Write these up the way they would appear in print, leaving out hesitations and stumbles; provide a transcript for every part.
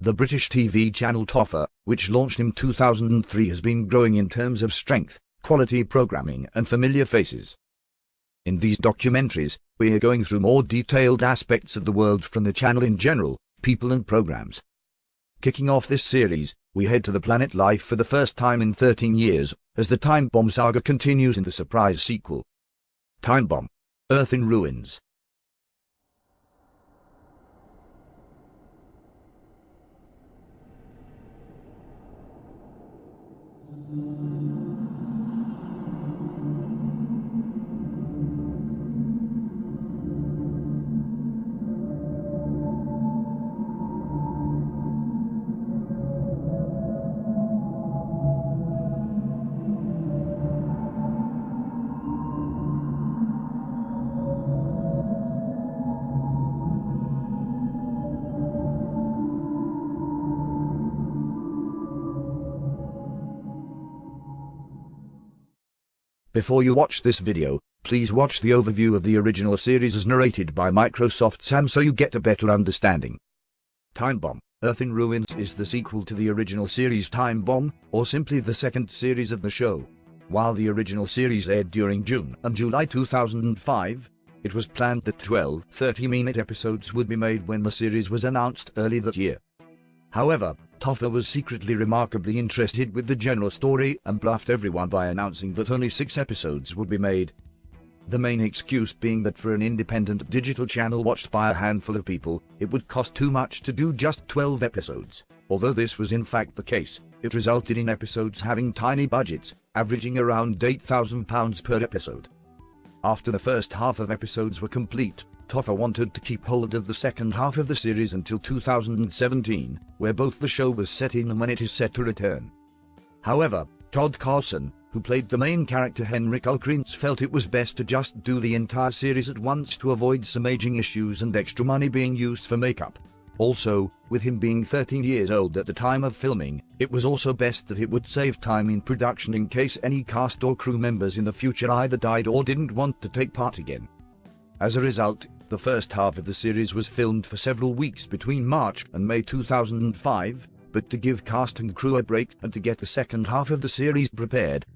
The British TV channel Toffa, which launched in 2003, has been growing in terms of strength, quality programming and familiar faces. In these documentaries, we are going through more detailed aspects of the world from the channel in general, people and programs. Kicking off this series, we head to the planet Life for the first time in 13 years, as the Timebomb saga continues in the surprise sequel. Timebomb, Earth in Ruins. Before you watch this video, please watch the overview of the original series as narrated by Microsoft Sam so you get a better understanding. Timebomb, Earth in Ruins is the sequel to the original series Timebomb, or simply the second series of the show. While the original series aired during June and July 2005, it was planned that 12 30-minute episodes would be made when the series was announced early that year. However, Toffa was secretly remarkably interested with the general story and bluffed everyone by announcing that only 6 episodes would be made. The main excuse being that for an independent digital channel watched by a handful of people, it would cost too much to do just 12 episodes. Although this was in fact the case, it resulted in episodes having tiny budgets, averaging around £8,000 per episode. After the first half of episodes were complete, Toffa wanted to keep hold of the second half of the series until 2017, where both the show was set in and when it is set to return. However, Todd Carson, who played the main character Henrik Ulkrins, felt it was best to just do the entire series at once to avoid some aging issues and extra money being used for makeup. Also, with him being 13 years old at the time of filming, it was also best that it would save time in production in case any cast or crew members in the future either died or didn't want to take part again. As a result, the first half of the series was filmed for several weeks between March and May 2005, but to give cast and crew a break and to get the second half of the series prepared,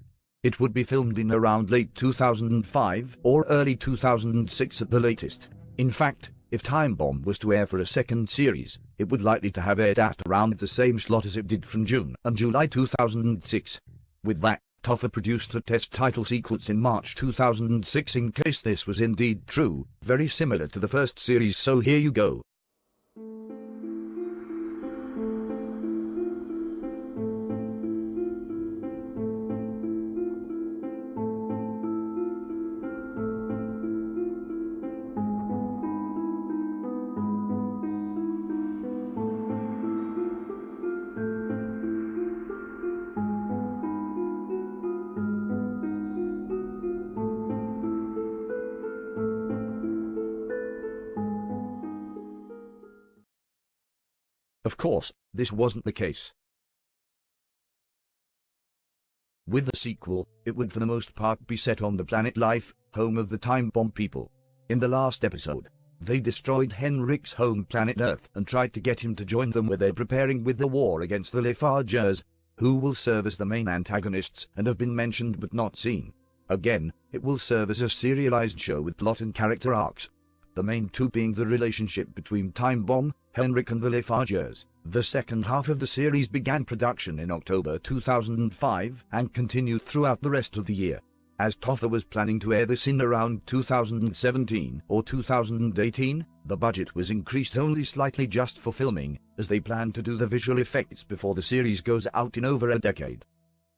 it would be filmed in around late 2005 or early 2006 at the latest. In fact, if Timebomb was to air for a second series, it would likely to have aired at around the same slot as it did from June and July 2006. With that, Toffa produced a test title sequence in March 2006 in case this was indeed true, very similar to the first series, so here you go. Of course, this wasn't the case. With the sequel, it would for the most part be set on the planet Life, home of the Timebomb people. In the last episode, they destroyed Henrik's home planet Earth and tried to get him to join them where they're preparing with the war against the Lafargers, who will serve as the main antagonists and have been mentioned but not seen. Again, it will serve as a serialized show with plot and character arcs. The main two being the relationship between Timebomb, Henrik and the Lafargers. The second half of the series began production in October 2005 and continued throughout the rest of the year. As Toffa was planning to air this in around 2017 or 2018, the budget was increased only slightly just for filming, as they planned to do the visual effects before the series goes out in over a decade.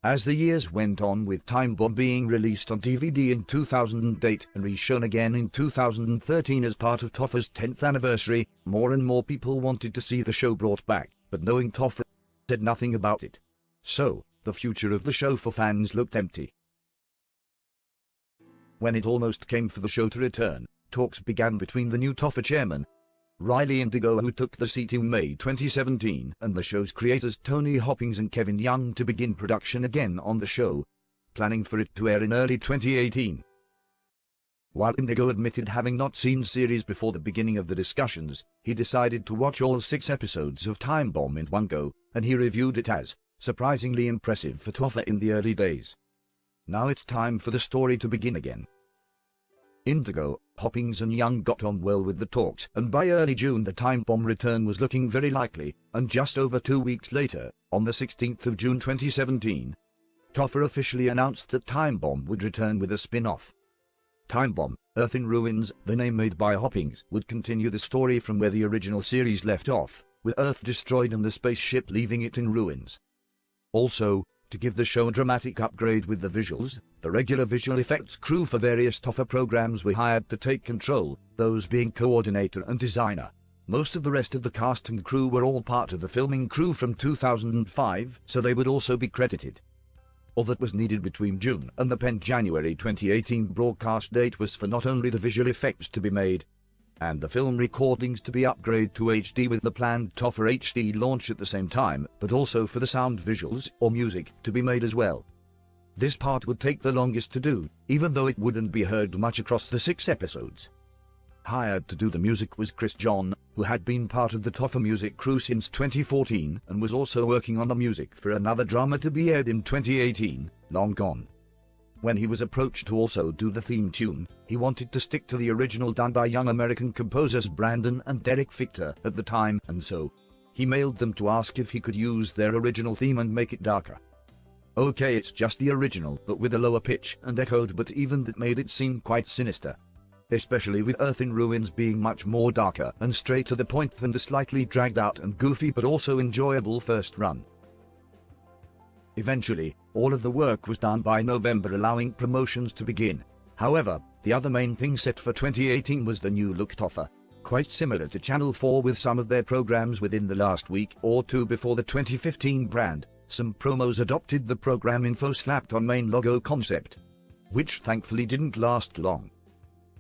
As the years went on, with Timebomb being released on DVD in 2008 and re-shown again in 2013 as part of Toffa's 10th anniversary, more and more people wanted to see the show brought back, but knowing Toffa said nothing about it. So, the future of the show for fans looked empty. When it almost came for the show to return, talks began between the new Toffa chairman, Riley Indigo, who took the seat in May 2017, and the show's creators Tony Hoppings and Kevin Young to begin production again on the show, planning for it to air in early 2018. While Indigo admitted having not seen series before the beginning of the discussions, he decided to watch all 6 episodes of Timebomb in one go, and he reviewed it as surprisingly impressive for Toffa in the early days. Now it's time for the story to begin again. Indigo, Hoppings and Young got on well with the talks, and by early June the Timebomb return was looking very likely, and just over 2 weeks later, on the 16th of June 2017, Toffa officially announced that Timebomb would return with a spin-off. Timebomb, Earth in Ruins, the name made by Hoppings, would continue the story from where the original series left off, with Earth destroyed and the spaceship leaving it in ruins. Also, to give the show a dramatic upgrade with the visuals, the regular visual effects crew for various Toffa programs were hired to take control, those being coordinator and designer. Most of the rest of the cast and crew were all part of the filming crew from 2005, so they would also be credited. All that was needed between June and the penned January 2018 broadcast date was for not only the visual effects to be made, and the film recordings to be upgraded to HD with the planned Toffa HD launch at the same time, but also for the sound visuals, or music, to be made as well. This part would take the longest to do, even though it wouldn't be heard much across the 6 episodes. Hired to do the music was Chris John, who had been part of the Toffa music crew since 2014 and was also working on the music for another drama to be aired in 2018, Long Gone. When he was approached to also do the theme tune, he wanted to stick to the original done by young American composers Brandon and Derek Fichter at the time, and so he mailed them to ask if he could use their original theme and make it darker. Okay, it's just the original but with a lower pitch and echoed, but even that made it seem quite sinister. Especially with Earth in Ruins being much more darker and straight to the point than the slightly dragged out and goofy but also enjoyable first run. Eventually, all of the work was done by November, allowing promotions to begin. However, the other main thing set for 2018 was the new look Toffa, quite similar to Channel 4 with some of their programs within the last week or two before the 2015 brand. Some promos adopted the program info slapped on main logo concept, which thankfully didn't last long.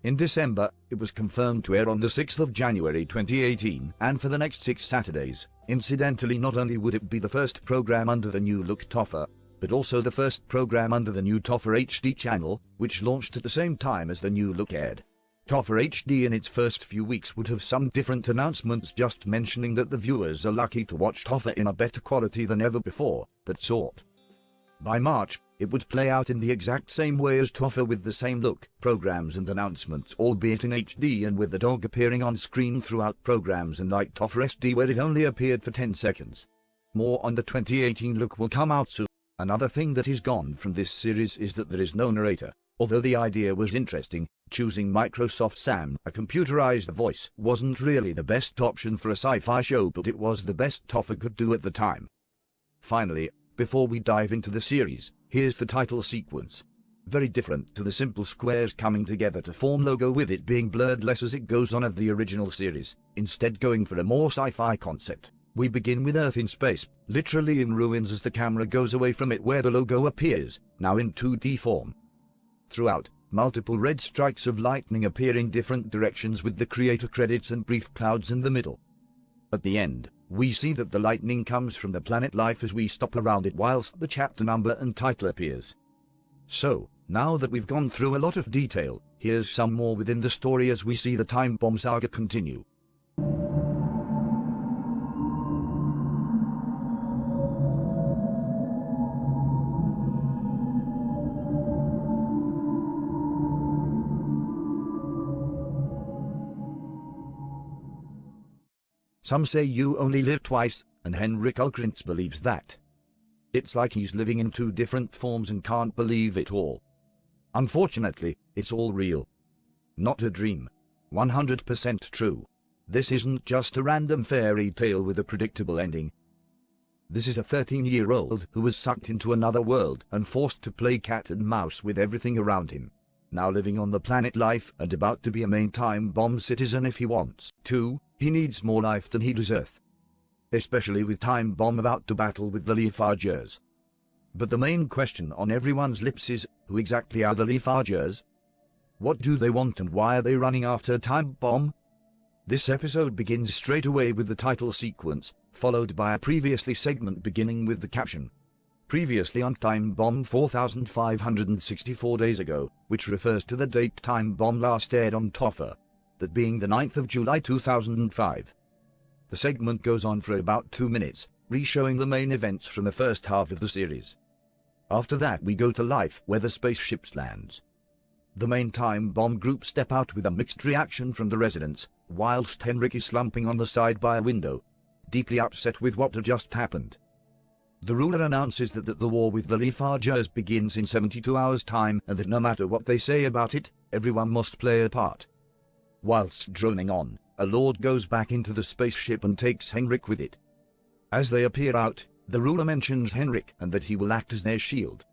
In December, it was confirmed to air on the 6th of January 2018, and for the next 6 Saturdays. Incidentally, not only would it be the first program under the new look Toffa, but also the first program under the new Toffa HD channel, which launched at the same time as the new look aired. Toffa HD in its first few weeks would have some different announcements, just mentioning that the viewers are lucky to watch Toffa in a better quality than ever before, that sort. By March, it would play out in the exact same way as Toffa, with the same look, programs and announcements, albeit in HD and with the dog appearing on screen throughout programs, and like Toffa SD where it only appeared for 10 seconds. More on the 2018 look will come out soon. Another thing that is gone from this series is that there is no narrator. Although the idea was interesting, choosing Microsoft Sam, a computerized voice, wasn't really the best option for a sci-fi show, but it was the best Toffa could do at the time. Finally, before we dive into the series, here's the title sequence. Very different to the simple squares coming together to form logo, with it being blurred less as it goes on of the original series, instead going for a more sci-fi concept. We begin with Earth in space, literally in ruins, as the camera goes away from it where the logo appears, now in 2D form. Throughout, multiple red strikes of lightning appear in different directions with the creator credits and brief clouds in the middle. At the end, we see that the lightning comes from the planet Life as we stop around it whilst the chapter number and title appears. So, now that we've gone through a lot of detail, here's some more within the story as we see the Timebomb saga continue. Some say you only live twice, and Henrik Ulkrantz believes that. It's like he's living in 2 different forms and can't believe it all. Unfortunately, it's all real. Not a dream. 100% true. This isn't just a random fairy tale with a predictable ending. This is a 13-year-old who was sucked into another world and forced to play cat and mouse with everything around him. Now living on the planet Life and about to be a main Timebomb citizen if he wants to. He needs more life than he deserves. Especially with Timebomb about to battle with the Leafagers. But the main question on everyone's lips is, who exactly are the Leafagers? What do they want and why are they running after Timebomb? This episode begins straight away with the title sequence, followed by a previously segment beginning with the caption, Previously on Timebomb 4564 days ago, which refers to the date Timebomb last aired on Toffa, that being the 9th of July 2005. The segment goes on for about 2 minutes, re-showing the main events from the first half of the series. After that we go to life where the spaceships lands. The main Timebomb group step out with a mixed reaction from the residents, whilst Henrik is slumping on the side by a window, deeply upset with what had just happened. The ruler announces that the war with the Leafagers begins in 72 hours' time and that no matter what they say about it, everyone must play a part. Whilst droning on, a lord goes back into the spaceship and takes Henrik with it. As they appear out, the ruler mentions Henrik and that he will act as their shield.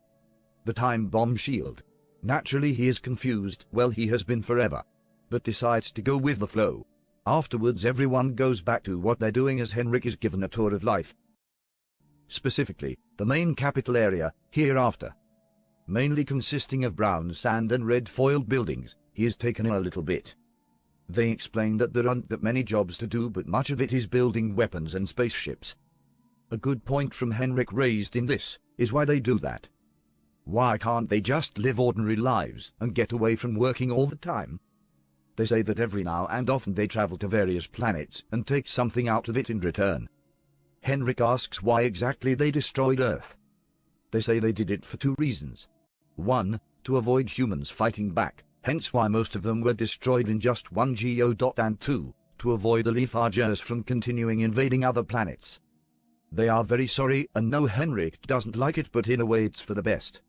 The Timebomb shield. Naturally he is confused, well he has been forever, but decides to go with the flow. Afterwards everyone goes back to what they're doing as Henrik is given a tour of life. Specifically, the main capital area, hereafter. Mainly consisting of brown sand and red foiled buildings, he is taken in a little bit. They explain that there aren't that many jobs to do but much of it is building weapons and spaceships. A good point from Henrik raised in this, is why they do that. Why can't they just live ordinary lives and get away from working all the time? They say that every now and often they travel to various planets and take something out of it in return. Henrik asks why exactly they destroyed Earth. They say they did it for 2 reasons. 1, to avoid humans fighting back, hence why most of them were destroyed in just 1 go. And 2, to avoid the Leafagers from continuing invading other planets. They are very sorry and no, Henrik doesn't like it, but in a way it's for the best.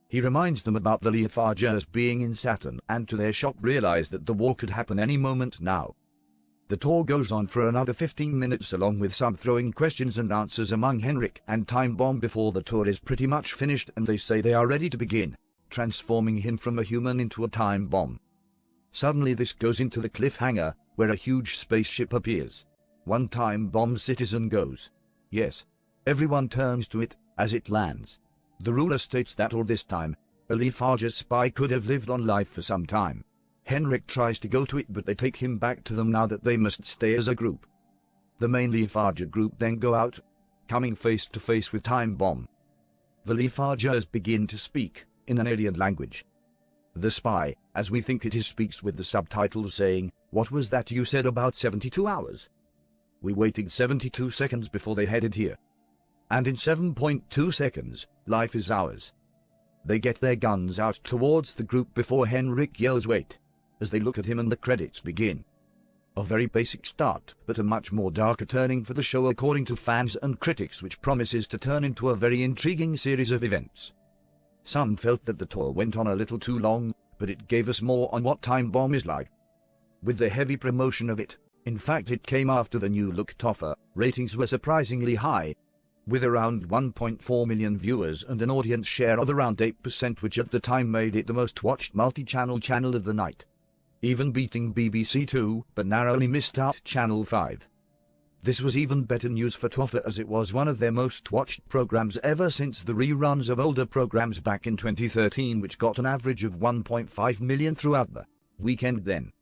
He reminds them about the Leafagers being in Saturn and to their shock realize that the war could happen any moment now. The tour goes on for another 15 minutes along with some throwing questions and answers among Henrik and Timebomb before the tour is pretty much finished and they say they are ready to begin, transforming him from a human into a Timebomb. Suddenly this goes into the cliffhanger, where a huge spaceship appears. One Timebomb citizen goes. Yes. Everyone turns to it, as it lands. The ruler states that all this time, a Leafager spy could have lived on life for some time. Henrik tries to go to it but they take him back to them now that they must stay as a group. The main Leafager group then go out, coming face to face with Timebomb. The Leafagers begin to speak, in an alien language. The spy, as we think it is, speaks with the subtitles saying, "What was that you said about 72 hours? We waited 72 seconds before they headed here. And in 7.2 seconds, life is ours." They get their guns out towards the group before Henrik yells wait, as they look at him and the credits begin. A very basic start, but a much more darker turning for the show according to fans and critics, which promises to turn into a very intriguing series of events. Some felt that the tour went on a little too long, but it gave us more on what Timebomb is like. With the heavy promotion of it, in fact it came after the new look Toffa, ratings were surprisingly high, with around 1.4 million viewers and an audience share of around 8%, which at the time made it the most watched multi-channel channel of the night. Even beating BBC 2, but narrowly missed out Channel 5. This was even better news for Toffa, as it was one of their most watched programs ever since the reruns of older programs back in 2013, which got an average of 1.5 million throughout the weekend then.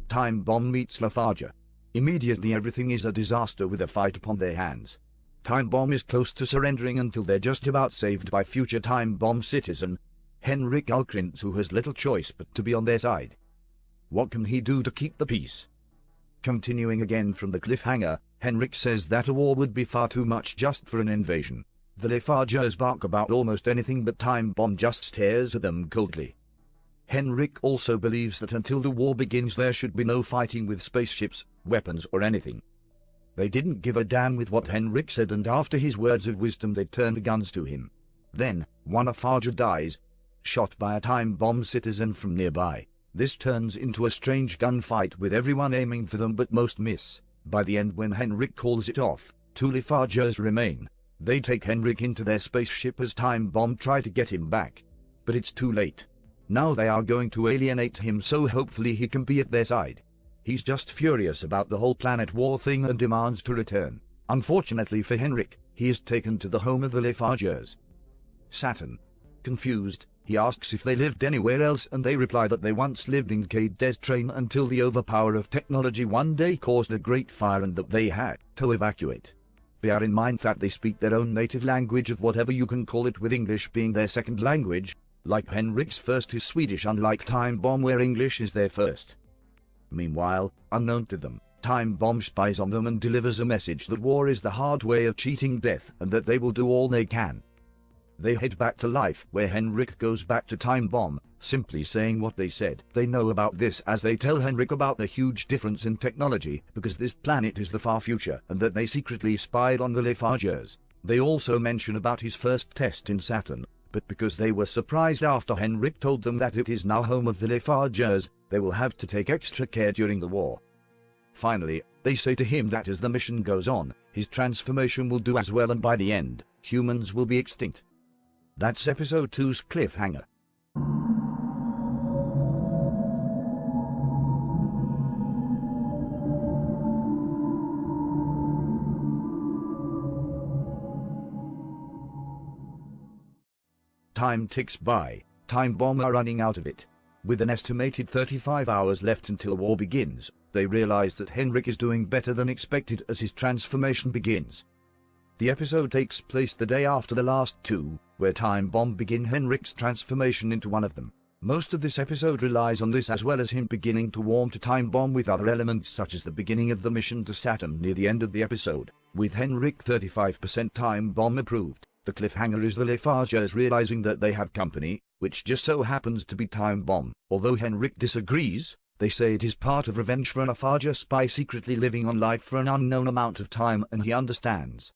Timebomb meets Leafager. Immediately everything is a disaster with a fight upon their hands. Timebomb is close to surrendering until they're just about saved by future Timebomb citizen, Henrik Alkrintz, who has little choice but to be on their side. What can he do to keep the peace? Continuing again from the cliffhanger, Henrik says that a war would be far too much just for an invasion. The Leafagers bark about almost anything but Timebomb just stares at them coldly. Henrik also believes that until the war begins there should be no fighting with spaceships, weapons or anything. They didn't give a damn with what Henrik said, and after his words of wisdom they turned the guns to him. Then, one Leafager dies, shot by a Timebomb citizen from nearby. This turns into a strange gunfight with everyone aiming for them but most miss. By the end, when Henrik calls it off, 2 Leafagers remain. They take Henrik into their spaceship as Timebomb try to get him back. But it's too late. Now they are going to alienate him, so hopefully he can be at their side. He's just furious about the whole planet war thing and demands to return. Unfortunately for Henrik, he is taken to the home of the Leafagers. Saturn. Confused, he asks if they lived anywhere else, and they reply that they once lived in Des Train until the overpower of technology one day caused a great fire and that they had to evacuate. Bear in mind that they speak their own native language, of whatever you can call it, with English being their second language. Like Henrik's first is Swedish, unlike Timebomb where English is their first. Meanwhile, unknown to them, Timebomb spies on them and delivers a message that war is the hard way of cheating death and that they will do all they can. They head back to life, where Henrik goes back to Timebomb, simply saying what they said. They know about this as they tell Henrik about the huge difference in technology, because this planet is the far future, and that they secretly spied on the Lafargers. They also mention about his first test in Saturn, but because they were surprised after Henrik told them that it is now home of the Lafargers, they will have to take extra care during the war. Finally, they say to him that as the mission goes on, his transformation will do as well, and by the end, humans will be extinct. That's episode 2's cliffhanger. Time ticks by. Timebomb are running out of it. With an estimated 35 hours left until war begins, they realize that Henrik is doing better than expected as his transformation begins. The episode takes place the day after the last two, where Timebomb begin Henrik's transformation into one of them. Most of this episode relies on this, as well as him beginning to warm to Timebomb with other elements, such as the beginning of the mission to Saturn near the end of the episode. With Henrik 35% Timebomb approved, the cliffhanger is the Lafargers realizing that they have company, which just so happens to be Timebomb. Although Henrik disagrees, they say it is part of revenge for an Lafarger spy secretly living on life for an unknown amount of time, and he understands.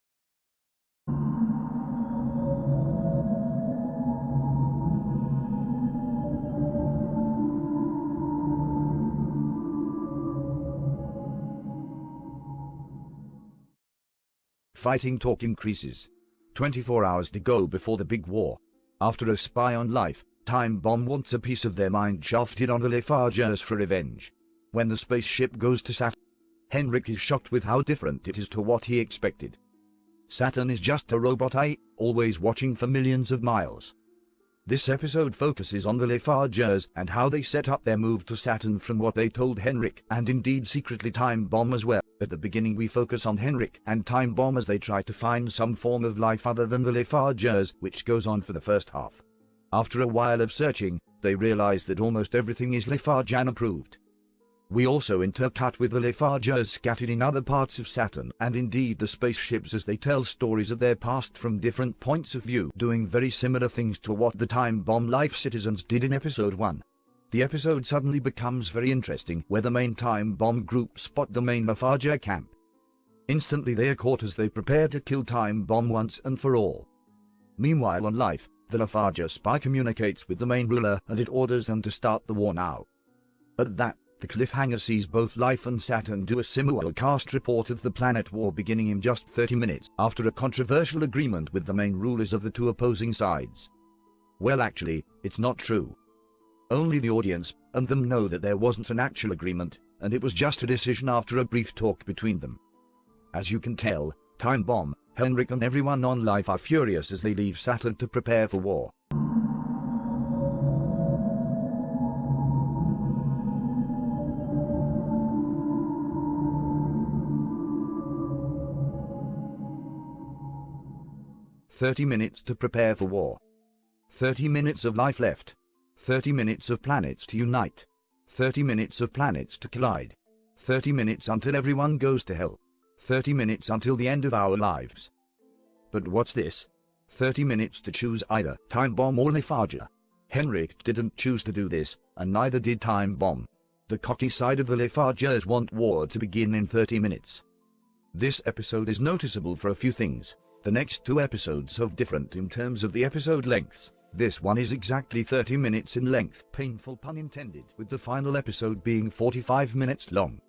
Fighting talk increases. 24 hours to go before the big war. After a spy on life, Timebomb wants a piece of their mind shafted on the Lafargers for revenge. When the spaceship goes to Saturn, Henrik is shocked with how different it is to what he expected. Saturn is just a robot eye, always watching for millions of miles. This episode focuses on the Lafargers and how they set up their move to Saturn from what they told Henrik, and indeed secretly Timebomb as well. At the beginning we focus on Henrik and Timebomb as they try to find some form of life other than the Lafargers, which goes on for the first half. After a while of searching, they realize that almost everything is Lafargan approved. We also intercut with the Lafargers scattered in other parts of Saturn, and indeed the spaceships, as they tell stories of their past from different points of view, doing very similar things to what the Timebomb life citizens did in episode 1. The episode suddenly becomes very interesting, where the main Timebomb group spot the main Lafarger camp. Instantly they are caught as they prepare to kill Timebomb once and for all. Meanwhile on life, the Lafarger spy communicates with the main ruler and it orders them to start the war now. At that, the cliffhanger sees both Life and Saturn do a simulcast report of the planet war beginning in just 30 minutes after a controversial agreement with the main rulers of the two opposing sides. Well, actually, it's not true. Only the audience and them know that there wasn't an actual agreement, and it was just a decision after a brief talk between them. As you can tell, Timebomb, Henrik and everyone on Life are furious as they leave Saturn to prepare for war. "30 minutes to prepare for war. 30 minutes of life left. 30 minutes of planets to unite. 30 minutes of planets to collide. 30 minutes until everyone goes to hell. 30 minutes until the end of our lives." But what's this? 30 minutes to choose either Timebomb or Lafarger. Henrik didn't choose to do this, and neither did Timebomb. The cocky side of the Lafargers want war to begin in 30 minutes. This episode is noticeable for a few things. The next two episodes are different in terms of the episode lengths. This one is exactly 30 minutes in length, painful pun intended, with the final episode being 45 minutes long.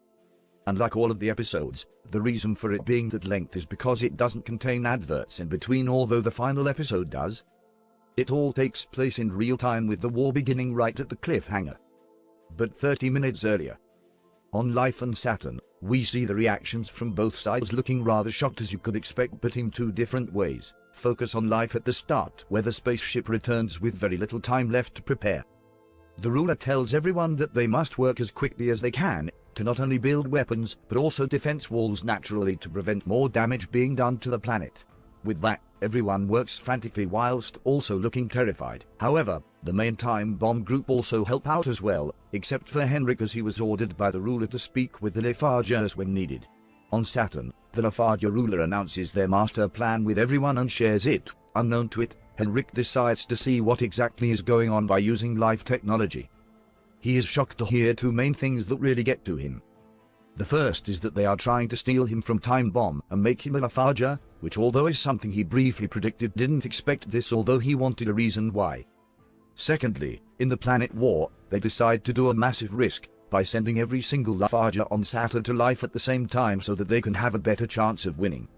Unlike all of the episodes, the reason for it being that length is because it doesn't contain adverts in between, although the final episode does. It all takes place in real time with the war beginning right at the cliffhanger. But 30 minutes earlier, on Life and Saturn, we see the reactions from both sides looking rather shocked as you could expect, but in two different ways. focus on life at the start, where the spaceship returns with very little time left to prepare. The ruler tells everyone that they must work as quickly as they can to not only build weapons but also defense walls naturally to prevent more damage being done to the planet. With that, everyone works frantically whilst also looking terrified. However, the main time bomb group also help out as well, except for Henrik, as he was ordered by the ruler to speak with the Lafargers when needed. On Saturn, the Lafarger ruler announces their master plan with everyone and shares it. Unknown to it, Henrik decides to see what exactly is going on by using life technology. He is shocked to hear two main things that really get to him. The first is that they are trying to steal him from Timebomb and make him a Lafarger, which although is something he briefly predicted, didn't expect this, although he wanted a reason why. Secondly, in the planet war, they decide to do a massive risk by sending every single Lafarger on Saturn to life at the same time so that they can have a better chance of winning.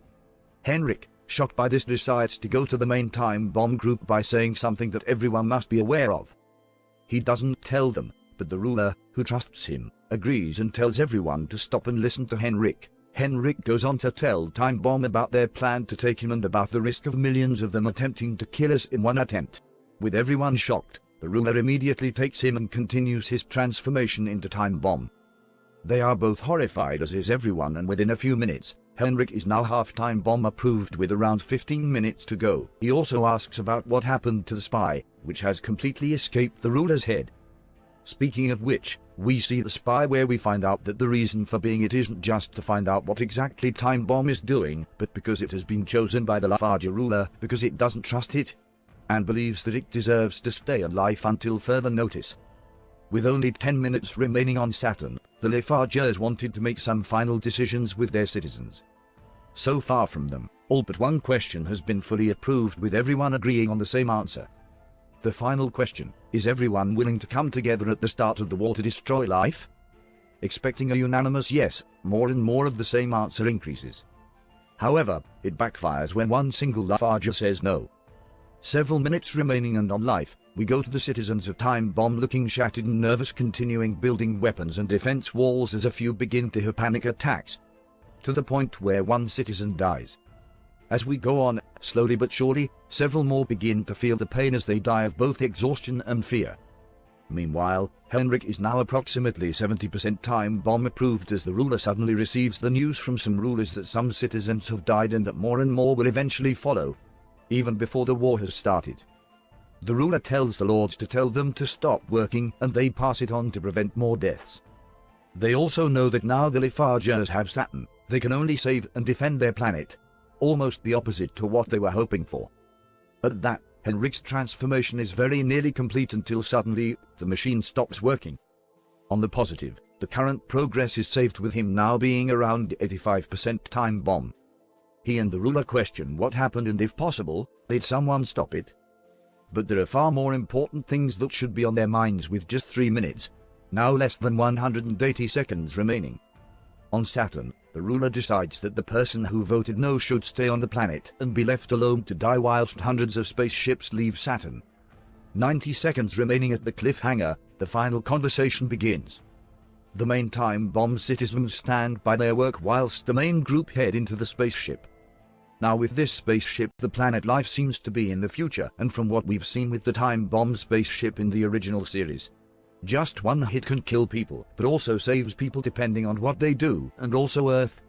Henrik, shocked by this, decides to go to the main time bomb group by saying something that everyone must be aware of. He doesn't tell them, but the ruler, who trusts him, agrees and tells everyone to stop and listen to Henrik. Henrik goes on to tell Timebomb about their plan to take him and about the risk of millions of them attempting to kill us in one attempt. With everyone shocked, the ruler immediately takes him and continues his transformation into Timebomb. They are both horrified, as is everyone, and within a few minutes, Henrik is now half Timebomb approved with around 15 minutes to go. He also asks about what happened to the spy, which has completely escaped the ruler's head. Speaking of which, we see the spy, where we find out that the reason for being it isn't just to find out what exactly Timebomb is doing, but because it has been chosen by the Lafarger ruler because it doesn't trust it, and believes that it deserves to stay alive until further notice. With only 10 minutes remaining on Saturn, the Lafargers wanted to make some final decisions with their citizens. So far from them, all but one question has been fully approved, with everyone agreeing on the same answer. The final question: is everyone willing to come together at the start of the war to destroy life? Expecting a unanimous yes, more and more of the same answer increases. However, it backfires when one single Lafarger says no. Several minutes remaining and on life, we go to the citizens of Timebomb looking shattered and nervous, continuing building weapons and defense walls as a few begin to have panic attacks, to the point where one citizen dies. As we go on, slowly but surely, several more begin to feel the pain as they die of both exhaustion and fear. Meanwhile, Henrik is now approximately 70% Timebomb approved, as the ruler suddenly receives the news from some rulers that some citizens have died and that more and more will eventually follow, even before the war has started. The ruler tells the lords to tell them to stop working, and they pass it on to prevent more deaths. They also know that now the Lafargers have Saturn, they can only save and defend their planet. Almost the opposite to what they were hoping for. At that, Henrik's transformation is very nearly complete until suddenly, the machine stops working. On the positive, the current progress is saved, with him now being around 85% Timebomb. He and the ruler question what happened and if possible, they'd someone stop it. But there are far more important things that should be on their minds, with just 3 minutes, now less than 180 seconds remaining. On Saturn, the ruler decides that the person who voted no should stay on the planet and be left alone to die whilst hundreds of spaceships leave Saturn. 90 seconds remaining at the cliffhanger, the final conversation begins. The main Timebomb citizens stand by their work whilst the main group head into the spaceship. Now with this spaceship, the planet life seems to be in the future, and from what we've seen with the Timebomb spaceship in the original series, just one hit can kill people, but also saves people depending on what they do, and also Earth.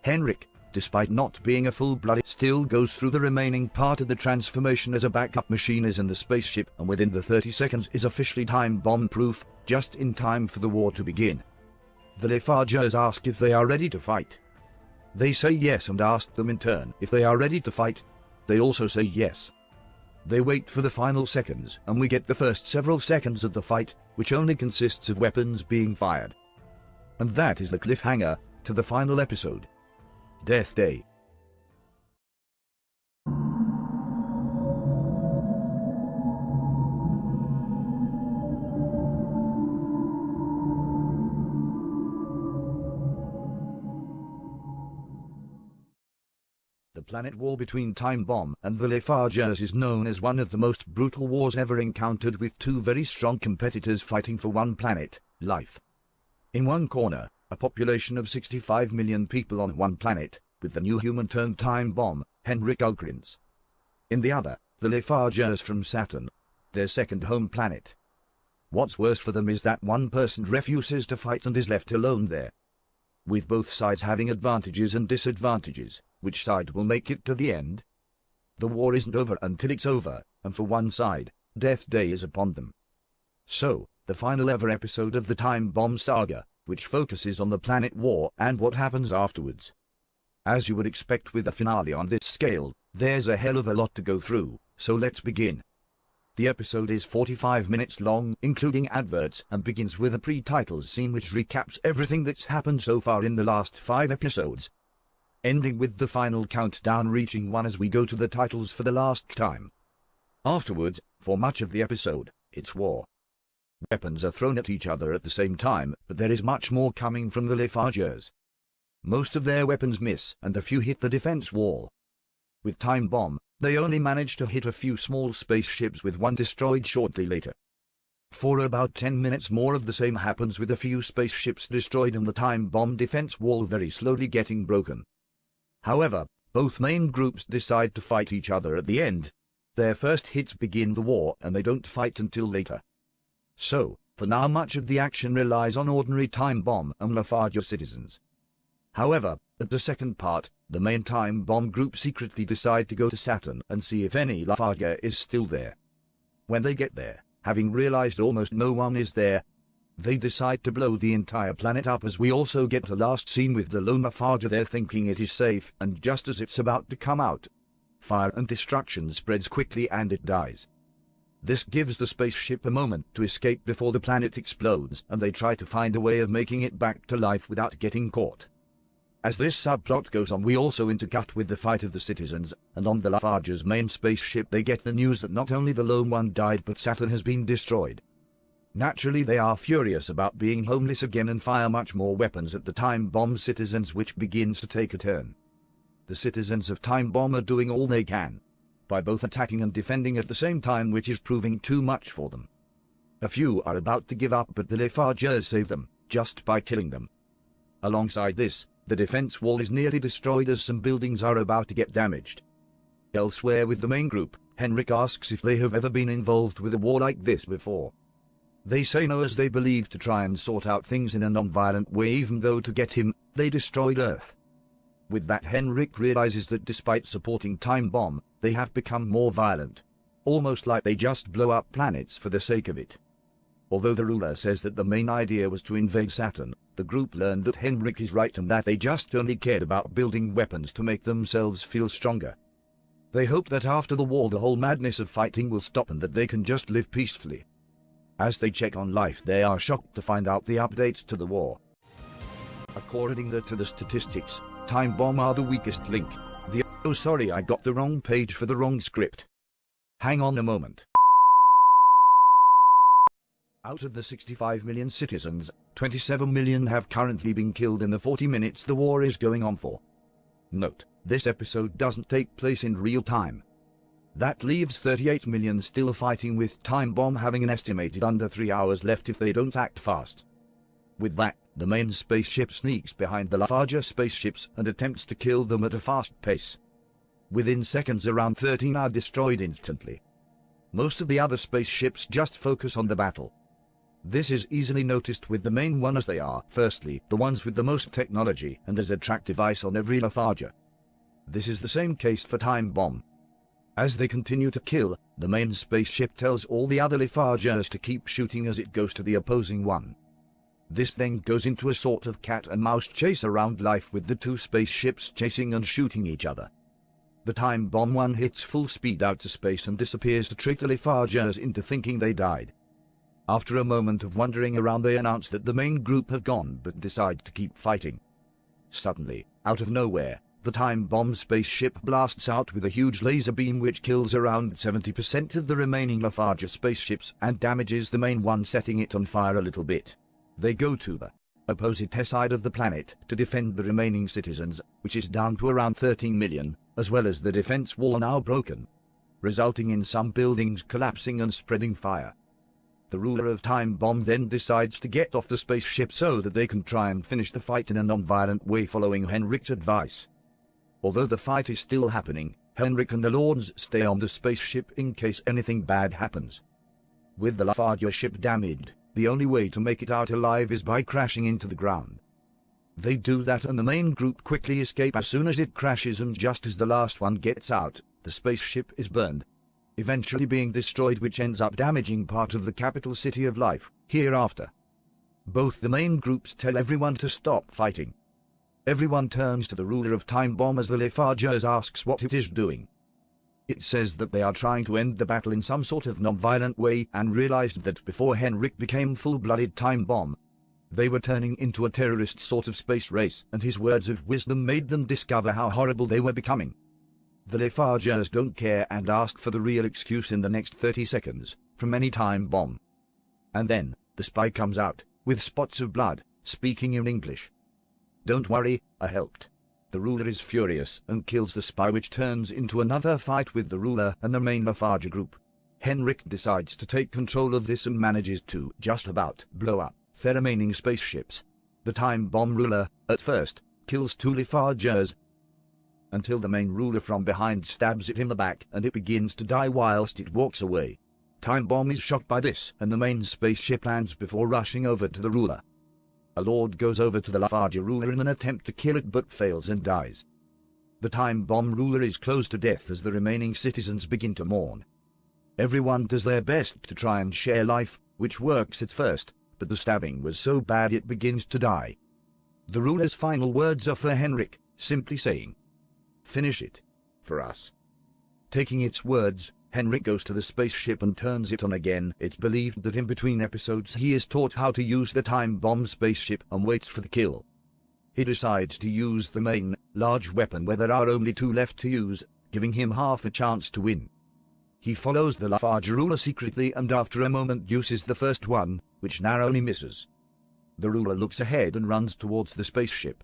Henrik, despite not being a full-blooded, still goes through the remaining part of the transformation as a backup machine is in the spaceship, and within the 30 seconds is officially Timebomb proof, just in time for the war to begin. The Lafargers ask if they are ready to fight. They say yes and ask them in turn if they are ready to fight. They also say yes. They wait for the final seconds, and we get the first several seconds of the fight, which only consists of weapons being fired. And that is the cliffhanger to the final episode. Death Day. The planet war between Timebomb and the Lafargers is known as one of the most brutal wars ever encountered, with two very strong competitors fighting for one planet, life. In one corner, a population of 65 million people on one planet, with the new human turned Timebomb, Henrik Ulkrins. In the other, the Lafargers from Saturn, their second home planet. What's worse for them is that one person refuses to fight and is left alone there. With both sides having advantages and disadvantages, which side will make it to the end? The war isn't over until it's over, and for one side, Death Day is upon them. So, the final ever episode of the Time Bomb saga, which focuses on the planet war and what happens afterwards. As you would expect with a finale on this scale, there's a hell of a lot to go through, so let's begin. The episode is 45 minutes long, including adverts, and begins with a pre-titles scene which recaps everything that's happened so far in the last 5 episodes, ending with the final countdown reaching 1 as we go to the titles for the last time. Afterwards, for much of the episode, it's war. Weapons are thrown at each other at the same time, but there is much more coming from the Lafargers. Most of their weapons miss, and a few hit the defense wall. With Time Bomb, they only manage to hit a few small spaceships, with one destroyed shortly later. For about 10 minutes more of the same happens, with a few spaceships destroyed and the Time Bomb defense wall very slowly getting broken. However, both main groups decide to fight each other at the end. Their first hits begin the war, and they don't fight until later. So, for now much of the action relies on ordinary Time Bomb and Lafarger citizens. However, at the second part, the main Time Bomb group secretly decide to go to Saturn and see if any Lafarger is still there. When they get there, having realized almost no one is there, they decide to blow the entire planet up, as we also get a last scene with the lone Lafarger there thinking it is safe, and just as it's about to come out, fire and destruction spreads quickly and it dies. This gives the spaceship a moment to escape before the planet explodes, and they try to find a way of making it back to life without getting caught. As this subplot goes on, we also intercut with the fight of the citizens, and on the Lafarger's main spaceship they get the news that not only the lone one died but Saturn has been destroyed. Naturally they are furious about being homeless again and fire much more weapons at the Time Bomb citizens, which begins to take a turn. The citizens of Time Bomb are doing all they can, by both attacking and defending at the same time, which is proving too much for them. A few are about to give up, but the Lafargers save them, just by killing them. Alongside this, the defense wall is nearly destroyed as some buildings are about to get damaged. Elsewhere with the main group, Henrik asks if they have ever been involved with a war like this before. They say no, as they believe to try and sort out things in a non-violent way, even though to get him, they destroyed Earth. With that, Henrik realizes that despite supporting Time Bomb, they have become more violent, almost like they just blow up planets for the sake of it. Although the ruler says that the main idea was to invade Saturn, the group learned that Henrik is right and that they just only cared about building weapons to make themselves feel stronger. They hope that after the war the whole madness of fighting will stop and that they can just live peacefully. As they check on life, they are shocked to find out the updates to the war. According to the statistics, Time Bomb are the weakest link. Oh sorry, I got the wrong page for the wrong script. Hang on a moment. Out of the 65 million citizens, 27 million have currently been killed in the 40 minutes the war is going on for. Note, this episode doesn't take place in real time. That leaves 38 million still fighting, with Time Bomb having an estimated under 3 hours left if they don't act fast. With that, the main spaceship sneaks behind the Lafarger spaceships and attempts to kill them at a fast pace. Within seconds around 13 are destroyed instantly. Most of the other spaceships just focus on the battle. This is easily noticed with the main one, as they are, firstly, the ones with the most technology and as attractive eyes on every Lafarger. This is the same case for Time Bomb. As they continue to kill, the main spaceship tells all the other Lafargers to keep shooting as it goes to the opposing one. This then goes into a sort of cat and mouse chase around life, with the two spaceships chasing and shooting each other. The Time Bomb one hits full speed out to space and disappears to trick the Lafargers into thinking they died. After a moment of wandering around, they announce that the main group have gone but decide to keep fighting. Suddenly, out of nowhere, the Time Bomb spaceship blasts out with a huge laser beam which kills around 70% of the remaining Lafarger spaceships and damages the main one, setting it on fire a little bit. They go to the opposite side of the planet to defend the remaining citizens, which is down to around 13 million, as well as the defense wall now broken, resulting in some buildings collapsing and spreading fire. The ruler of Time Bomb then decides to get off the spaceship so that they can try and finish the fight in a non-violent way, following Henrik's advice. Although the fight is still happening, Henrik and the Lords stay on the spaceship in case anything bad happens. With the Lafarge ship damaged, the only way to make it out alive is by crashing into the ground. They do that and the main group quickly escape as soon as it crashes, and just as the last one gets out, the spaceship is burned, eventually being destroyed, which ends up damaging part of the capital city of life hereafter. Both the main groups tell everyone to stop fighting. Everyone turns to the ruler of Timebomb as the Lafargers asks what it is doing. It says that they are trying to end the battle in some sort of non-violent way, and realized that before Henrik became full-blooded Timebomb, they were turning into a terrorist sort of space race, and his words of wisdom made them discover how horrible they were becoming. The Lafargers don't care and ask for the real excuse in the next 30 seconds, from any Timebomb. And then, the spy comes out, with spots of blood, speaking in English. Don't worry, I helped. The ruler is furious and kills the spy, which turns into another fight with the ruler and the main Lafarge group. Henrik decides to take control of this and manages to just about blow up their remaining spaceships. The Timebomb ruler, at first, kills 2 Lafargers, until the main ruler from behind stabs it in the back and it begins to die whilst it walks away. Timebomb is shocked by this and the main spaceship lands before rushing over to the ruler. A lord goes over to the Lafarge ruler in an attempt to kill it but fails and dies. The Timebomb ruler is close to death as the remaining citizens begin to mourn. Everyone does their best to try and share life, which works at first, but the stabbing was so bad it begins to die. The ruler's final words are for Henrik, simply saying, "Finish it. For us." Taking its words, Henrik goes to the spaceship and turns it on again. It's believed that in between episodes he is taught how to use the Timebomb spaceship and waits for the kill. He decides to use the main, large weapon where there are only 2 left to use, giving him half a chance to win. He follows the Lafarge ruler secretly and after a moment uses the first one, which narrowly misses. The ruler looks ahead and runs towards the spaceship.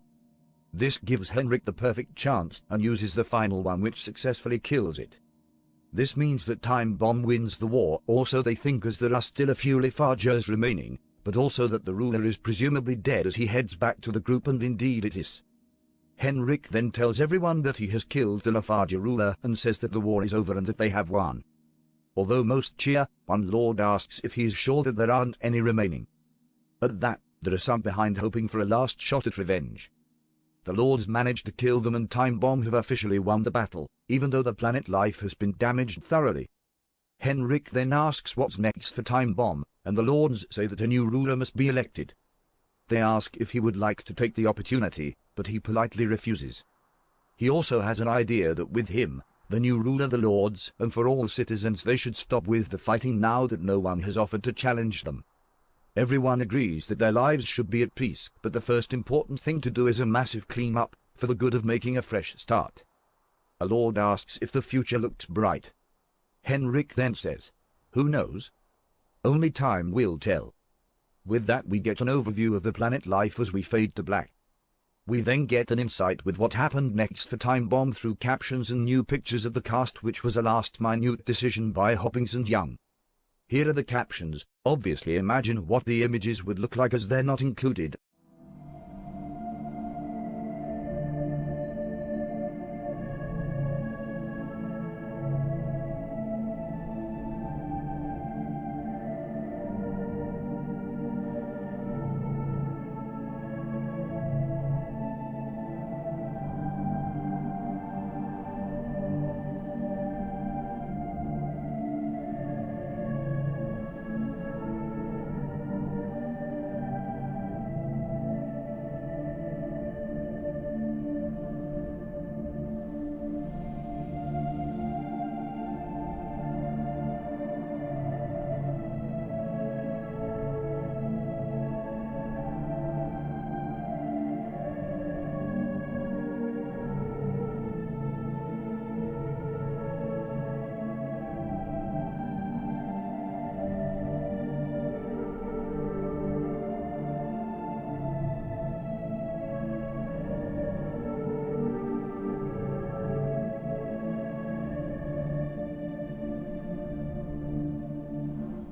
This gives Henrik the perfect chance and uses the final one, which successfully kills it. This means that Timebomb wins the war, or so they think, as there are still a few Lafargers remaining, but also that the ruler is presumably dead as he heads back to the group, and indeed it is. Henrik then tells everyone that he has killed the Lafarge ruler and says that the war is over and that they have won. Although most cheer, one lord asks if he is sure that there aren't any remaining. At that, there are some behind hoping for a last shot at revenge. The lords manage to kill them and Timebomb have officially won the battle, even though the planet life has been damaged thoroughly. Henrik then asks what's next for Timebomb, and the lords say that a new ruler must be elected. They ask if he would like to take the opportunity, but he politely refuses. He also has an idea that with him, the new ruler, the lords, and for all citizens, they should stop with the fighting now that no one has offered to challenge them. Everyone agrees that their lives should be at peace, but the first important thing to do is a massive clean-up, for the good of making a fresh start. A lord asks if the future looks bright. Henrik then says, "Who knows? Only time will tell." With that we get an overview of the planet life as we fade to black. We then get an insight with what happened next for Timebomb through captions and new pictures of the cast, which was a last-minute decision by Hoppings and Young. Here are the captions. Obviously imagine what the images would look like as they're not included.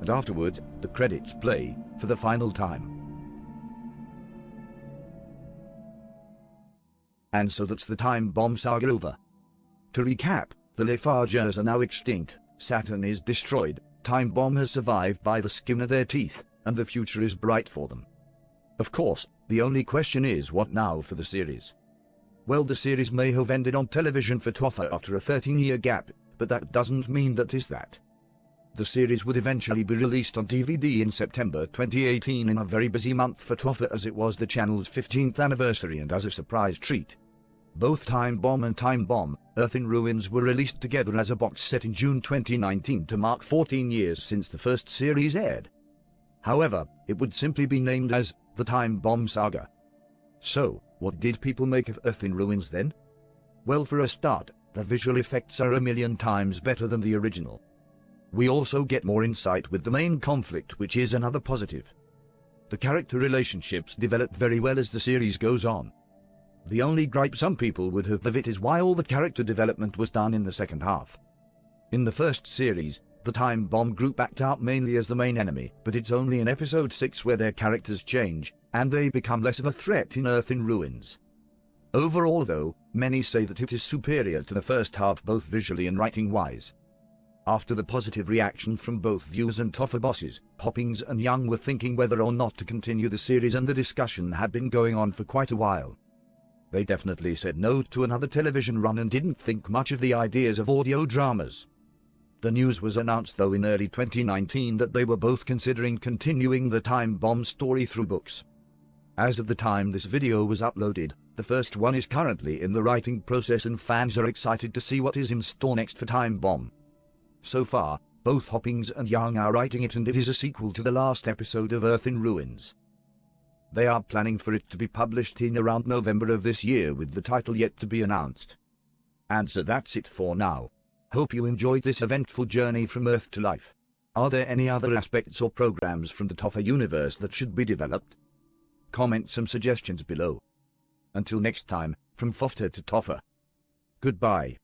And afterwards, the credits play, for the final time. And so that's the Timebomb saga over. To recap, The Lafargers are now extinct, Saturn is destroyed, Timebomb has survived by the skin of their teeth, and the future is bright for them. Of course, the only question is what now for the series? Well, the series may have ended on television for Toffa after a 13-year gap, but that doesn't mean that is that. The series would eventually be released on DVD in September 2018 in a very busy month for Toffa, as it was the channel's 15th anniversary, and as a surprise treat, both Timebomb and Timebomb, Earth in Ruins were released together as a box set in June 2019 to mark 14 years since the first series aired. However, it would simply be named as The Timebomb Saga. So, what did people make of Earth in Ruins then? Well, for a start, the visual effects are a million times better than the original. We also get more insight with the main conflict, which is another positive. The character relationships develop very well as the series goes on. The only gripe some people would have of it is why all the character development was done in the second half. In the first series, the Timebomb group act out mainly as the main enemy, but it's only in episode 6 where their characters change, and they become less of a threat in Earth in Ruins. Overall though, many say that it is superior to the first half both visually and writing-wise. After the positive reaction from both viewers and Toffa bosses, Hoppings and Young were thinking whether or not to continue the series, and the discussion had been going on for quite a while. They definitely said no to another television run and didn't think much of the ideas of audio dramas. The news was announced though in early 2019 that they were both considering continuing the Timebomb story through books. As of the time this video was uploaded, the first one is currently in the writing process, and fans are excited to see what is in store next for Timebomb. So far, both Hoppings and Young are writing it, and it is a sequel to the last episode of Earth in Ruins. They are planning for it to be published in around November of this year, with the title yet to be announced. And so that's it for now. Hope you enjoyed this eventful journey from Earth to life. Are there any other aspects or programs from the Toffa universe that should be developed? Comment some suggestions below. Until next time, from Fofta to Toffa. Goodbye.